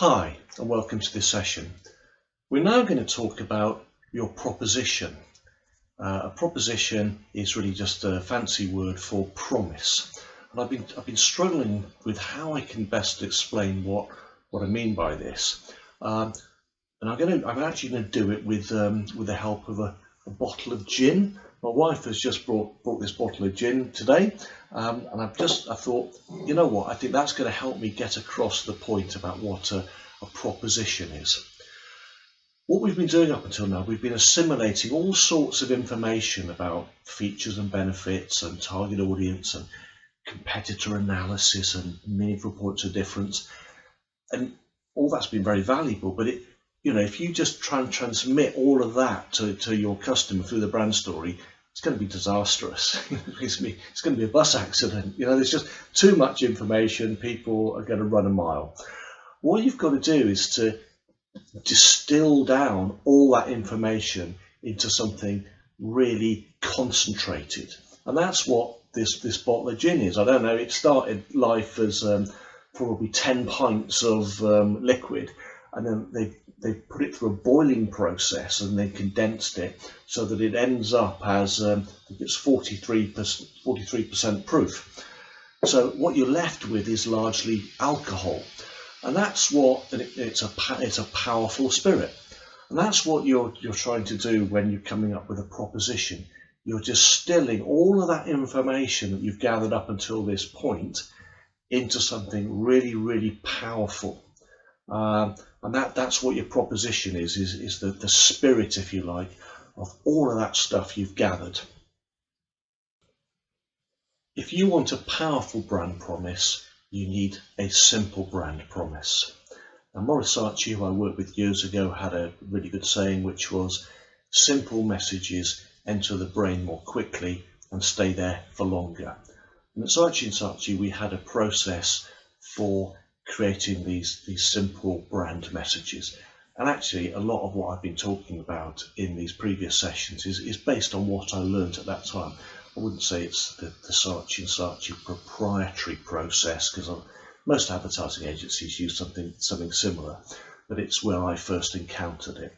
Hi, and welcome to this session. We're now going to talk about your proposition. A proposition is really just a fancy word for promise. And I've been struggling with how I can best explain what I mean by this. And I'm actually going to do it with the help of a bottle of gin. My wife has just brought this bottle of gin today, and I thought, you know what, I think that's going to help me get across the point about what a proposition is. What we've been doing up until now, we've been assimilating all sorts of information about features and benefits and target audience and competitor analysis and meaningful points of difference, and all that's been very valuable. But if you just try and transmit all of that to your customer through the brand story, it's going to be disastrous. It's going to be a bus accident. There's just too much information. People are going to run a mile. What you've got to do is to distill down all that information into something really concentrated. And that's what this bottle of gin is. I don't know, it started life as probably 10 pints of liquid, and then they put it through a boiling process and they condensed it so that it ends up as I think it's 43% proof. So what you're left with is largely alcohol, and that's what it's a powerful spirit, and that's what you're trying to do when you're coming up with a proposition. You're distilling all of that information that you've gathered up until this point into something really, really powerful. And that's what your proposition is the spirit, if you like, of all of that stuff you've gathered. If you want a powerful brand promise, you need a simple brand promise. Now, Maurice Sarcey, who I worked with years ago, had a really good saying, which was, simple messages enter the brain more quickly and stay there for longer. And at Sarcey, we had a process for creating these simple brand messages, and actually a lot of what I've been talking about in these previous sessions is based on what I learned at that time. I wouldn't say it's the Sarcey proprietary process, because most advertising agencies use something similar, but it's where I first encountered it.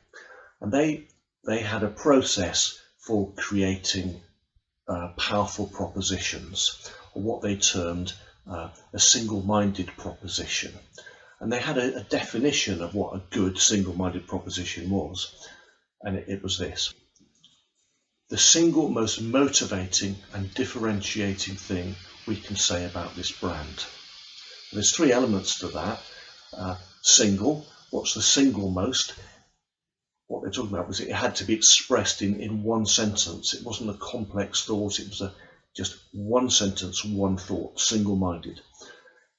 And they had a process for creating powerful propositions, or what they termed a single-minded proposition. And they had a definition of what a good single-minded proposition was, and it was this: the single most motivating and differentiating thing we can say about this brand. And there's three elements to that. Single, what's the single most? What they're talking about was it had to be expressed in one sentence. It wasn't a complex thought, it was just one sentence, one thought, single-minded.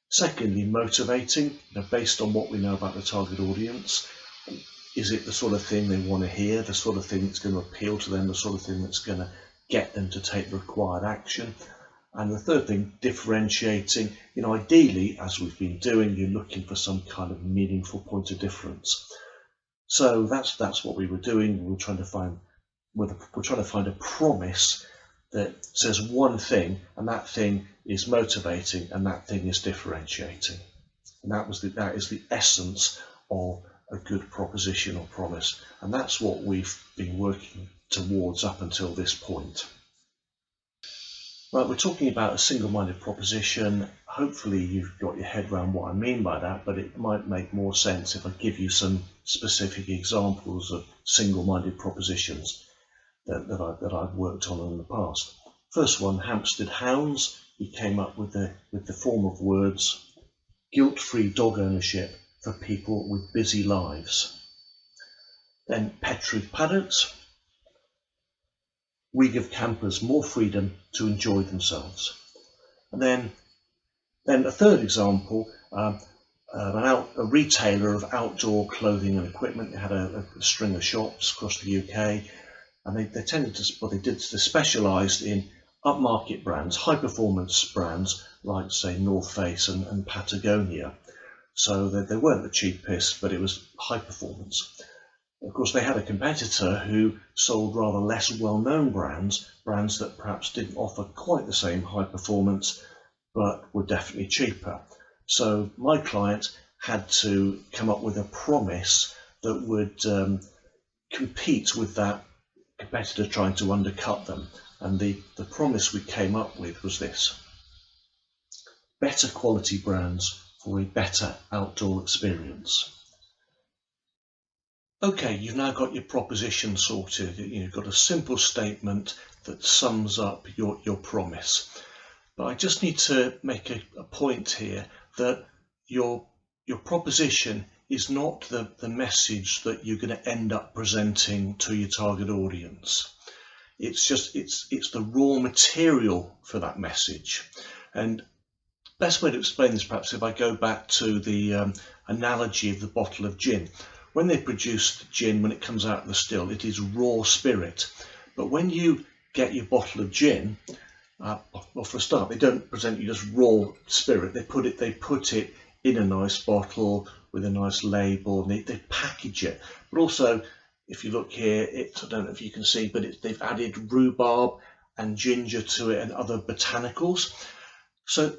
Secondly, motivating, based on what we know about the target audience. Is it the sort of thing they want to hear, the sort of thing that's going to appeal to them, the sort of thing that's going to get them to take the required action? And the third thing, differentiating. Ideally, as we've been doing, you're looking for some kind of meaningful point of difference. So that's what we were doing. We were trying to find a promise that says one thing, and that thing is motivating, and that thing is differentiating. And that is the essence of a good proposition or promise, and that's what we've been working towards up until this point. Right, we're talking about a single-minded proposition. Hopefully you've got your head around what I mean by that, but it might make more sense if I give you some specific examples of single-minded propositions that I've worked on in the past. First one, Hampstead Hounds. We came up with the form of words: guilt-free dog ownership for people with busy lives. Then Petruth Paddocks. We give campers more freedom to enjoy themselves. And then a third example, a retailer of outdoor clothing and equipment. They had a string of shops across the UK, and they specialised in upmarket brands, high performance brands like, say, North Face and Patagonia. So they weren't the cheapest, but it was high performance. Of course, they had a competitor who sold rather less well-known brands that perhaps didn't offer quite the same high performance, but were definitely cheaper. So my client had to come up with a promise that would compete with that competitor trying to undercut them. And the promise we came up with was this: better quality brands for a better outdoor experience. Okay, you've now got your proposition sorted. You've got a simple statement that sums up your promise. But I just need to make a point here that your proposition is not the message that you're going to end up presenting to your target audience. It's the raw material for that message. And best way to explain this, perhaps, if I go back to the analogy of the bottle of gin. When they produce gin, when it comes out of the still, it is raw spirit. But when you get your bottle of gin, well, for a start, they don't present you just raw spirit. They put it in a nice bottle with a nice label, and they package it. But also, if you look here, I don't know if you can see, but they've added rhubarb and ginger to it and other botanicals. So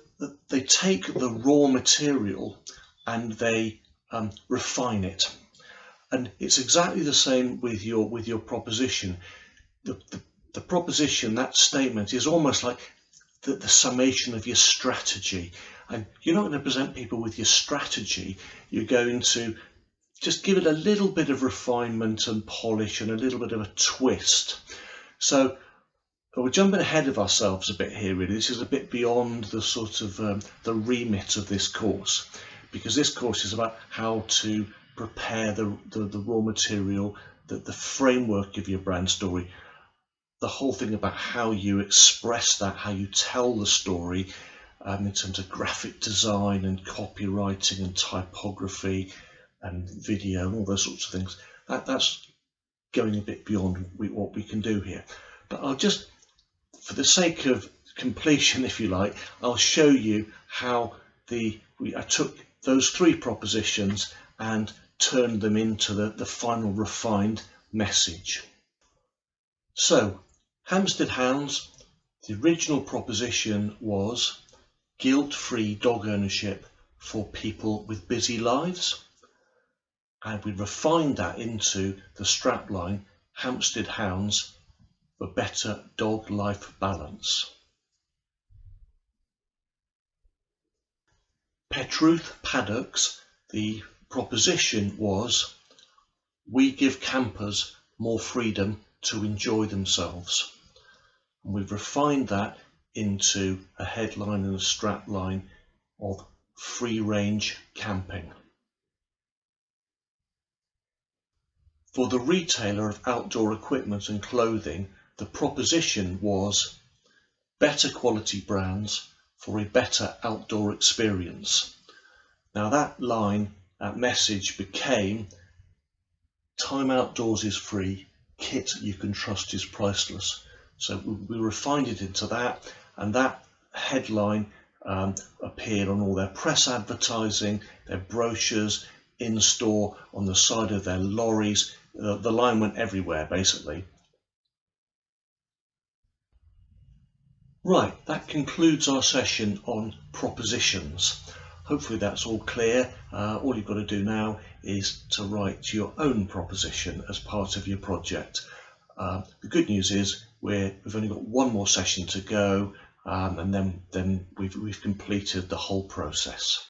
they take the raw material and they refine it. And it's exactly the same with your proposition. The proposition, that statement, is almost like the summation of your strategy. And you're not going to present people with your strategy. You're going to just give it a little bit of refinement and polish and a little bit of a twist. So we're jumping ahead of ourselves a bit here, really. This is a bit beyond the sort of the remit of this course, because this course is about how to prepare the raw material, the framework of your brand story, the whole thing about how you express that, how you tell the story in terms of graphic design and copywriting and typography and video and all those sorts of things. That's going a bit beyond what we can do here. But I'll just, for the sake of completion, if you like, I'll show you how I took those three propositions and turned them into the final refined message. So, Hampstead Hounds, the original proposition was guilt-free dog ownership for people with busy lives. And we refined that into the strapline, Hampstead Hounds for better dog life balance. Petruth Paddocks, the proposition was, we give campers more freedom to enjoy themselves. And we've refined that into a headline and a strapline of free range camping. For the retailer of outdoor equipment and clothing, the proposition was better quality brands for a better outdoor experience. Now that line, that message became, time outdoors is free, kit you can trust is priceless. So we refined it into that, and that headline appeared on all their press advertising, their brochures, in store, on the side of their lorries. The line went everywhere, basically. Right, that concludes our session on propositions. Hopefully that's all clear. All you've got to do now is to write your own proposition as part of your project. The good news is we've only got one more session to go, and then we've completed the whole process.